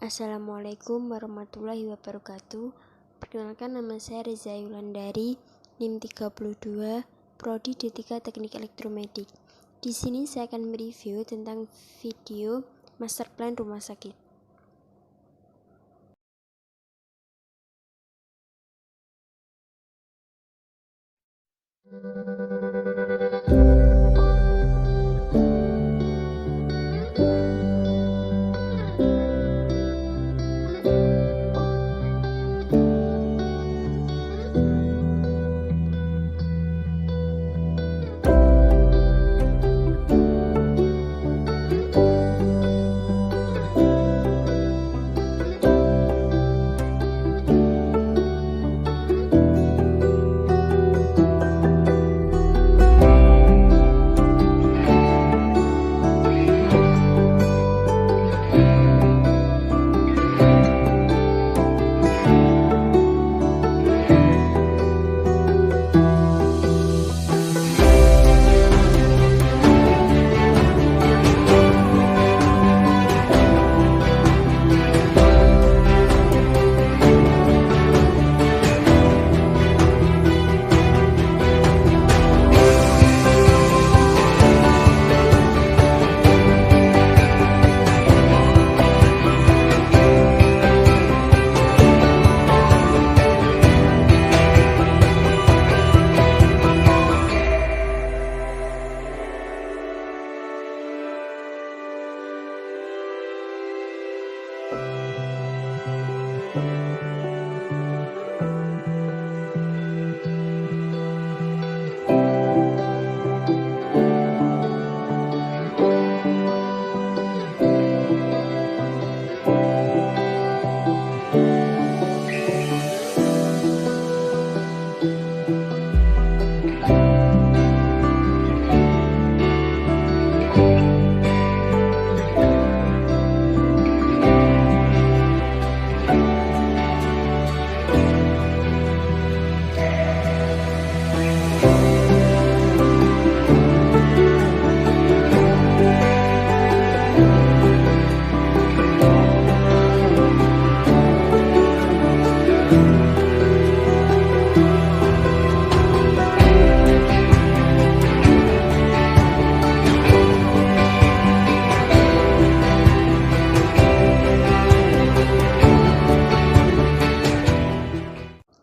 Assalamualaikum warahmatullahi wabarakatuh. Perkenalkan, nama saya Reza Yulandari, NIM 32, Prodi D3 Teknik Elektromedik. Di sini saya akan mereview tentang video master plan rumah sakit.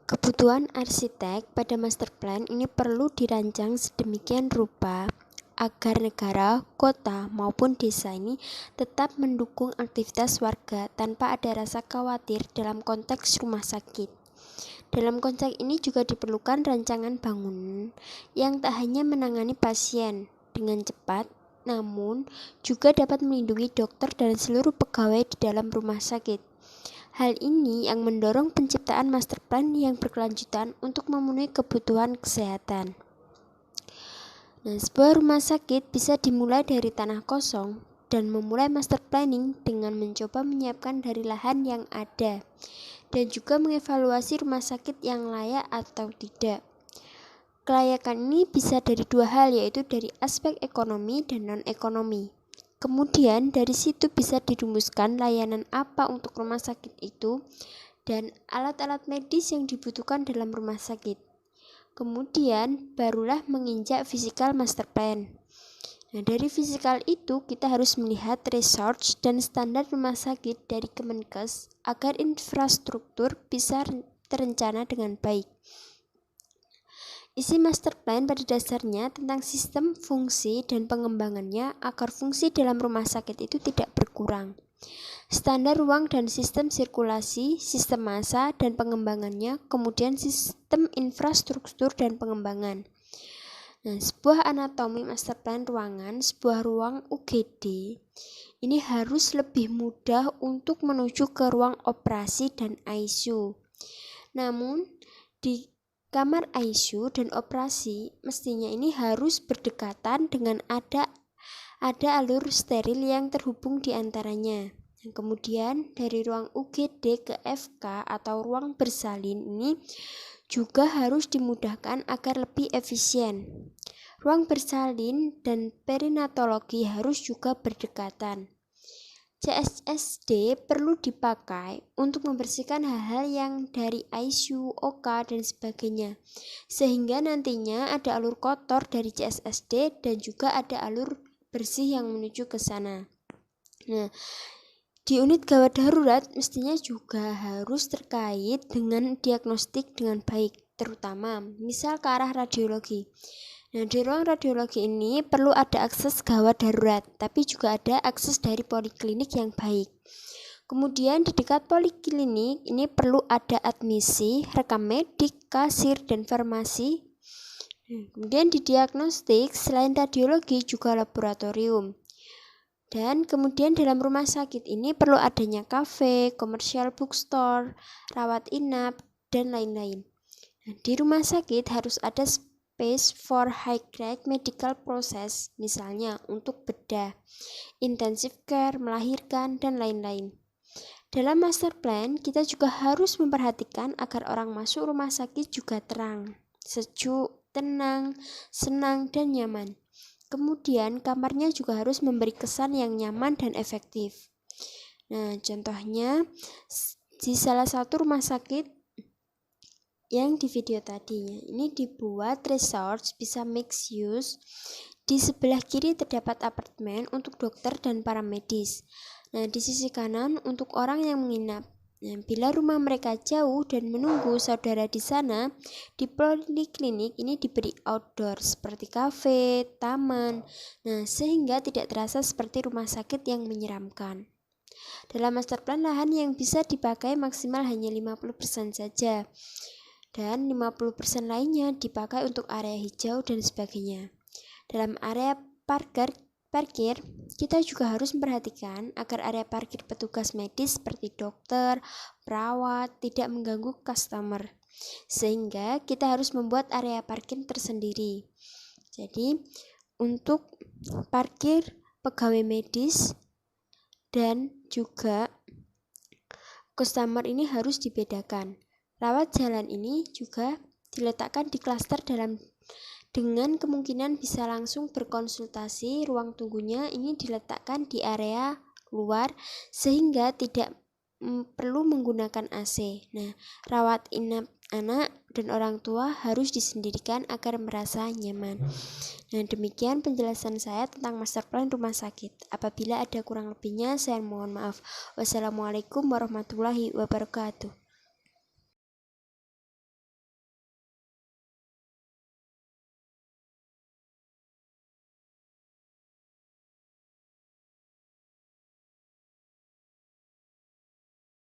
Kebutuhan arsitek pada master plan ini perlu dirancang sedemikian rupa agar negara, kota, maupun desa ini tetap mendukung aktivitas warga tanpa ada rasa khawatir dalam konteks rumah sakit. Dalam konteks ini juga diperlukan rancangan bangunan yang tak hanya menangani pasien dengan cepat, namun juga dapat melindungi dokter dan seluruh pegawai di dalam rumah sakit. Hal ini yang mendorong penciptaan master plan yang berkelanjutan untuk memenuhi kebutuhan kesehatan. Sebuah rumah sakit bisa dimulai dari tanah kosong dan memulai master planning dengan mencoba menyiapkan dari lahan yang ada dan juga mengevaluasi rumah sakit yang layak atau tidak. Kelayakan ini bisa dari dua hal, yaitu dari aspek ekonomi dan non-ekonomi. Kemudian dari situ bisa dirumuskan layanan apa untuk rumah sakit itu dan alat-alat medis yang dibutuhkan dalam rumah sakit. Kemudian barulah menginjak physical master plan. Dari physical itu kita harus melihat research dan standar rumah sakit dari Kemenkes agar infrastruktur bisa terencana dengan baik. Isi master plan pada dasarnya tentang sistem, fungsi, dan pengembangannya agar fungsi dalam rumah sakit itu tidak berkurang. Standar ruang dan sistem sirkulasi, sistem massa dan pengembangannya, kemudian sistem infrastruktur dan pengembangan. Sebuah anatomi master plan ruangan, sebuah ruang UGD, ini harus lebih mudah untuk menuju ke ruang operasi dan ICU. Namun, di kamar ICU dan operasi mestinya ini harus berdekatan dengan ada alur steril yang terhubung di antaranya. Kemudian dari ruang UGD ke FK atau ruang bersalin ini juga harus dimudahkan agar lebih efisien. Ruang bersalin dan perinatologi harus juga berdekatan. CSSD perlu dipakai untuk membersihkan hal-hal yang dari ICU, OK, dan sebagainya. Sehingga nantinya ada alur kotor dari CSSD dan juga ada alur bersih yang menuju ke sana. Nah, di unit gawat darurat mestinya juga harus terkait dengan diagnostik dengan baik, terutama misal ke arah radiologi. Nah, di ruang radiologi ini perlu ada akses gawat darurat, tapi juga ada akses dari poliklinik yang baik. Kemudian di dekat poliklinik ini perlu ada admisi, rekam medik, kasir, dan farmasi. Kemudian di diagnostik selain radiologi juga laboratorium. Dan kemudian dalam rumah sakit ini perlu adanya kafe, commercial bookstore, rawat inap, dan lain-lain. Nah, di rumah sakit harus ada space for high-grade medical process, misalnya untuk bedah, intensive care, melahirkan, dan lain-lain. Dalam master plan, kita juga harus memperhatikan agar orang masuk rumah sakit juga terang, sejuk, tenang, senang, dan nyaman. Kemudian, kamarnya juga harus memberi kesan yang nyaman dan efektif. Nah, contohnya di salah satu rumah sakit yang di video tadi, ini dibuat resort bisa mix use. Di sebelah kiri terdapat apartemen untuk dokter dan para medis. Nah, di sisi kanan untuk orang yang menginap. Nah, bila rumah mereka jauh dan menunggu saudara di sana, di poliklinik ini diberi outdoor seperti kafe, taman. Nah, sehingga tidak terasa seperti rumah sakit yang menyeramkan. Dalam master plan, lahan yang bisa dipakai maksimal hanya 50% saja. Dan 50% lainnya dipakai untuk area hijau dan sebagainya. Dalam area parkir, kita juga harus memperhatikan agar area parkir petugas medis seperti dokter, perawat tidak mengganggu customer. Sehingga kita harus membuat area parkir tersendiri. Jadi, untuk parkir pegawai medis dan juga customer ini harus dibedakan. Rawat jalan ini juga diletakkan di klaster dengan kemungkinan bisa langsung berkonsultasi. Ruang tunggunya ini diletakkan di area luar sehingga tidak perlu menggunakan AC. Nah, rawat inap anak dan orang tua harus disendirikan agar merasa nyaman. Nah, demikian penjelasan saya tentang master plan rumah sakit. Apabila ada kurang lebihnya, saya mohon maaf. Wassalamualaikum warahmatullahi wabarakatuh.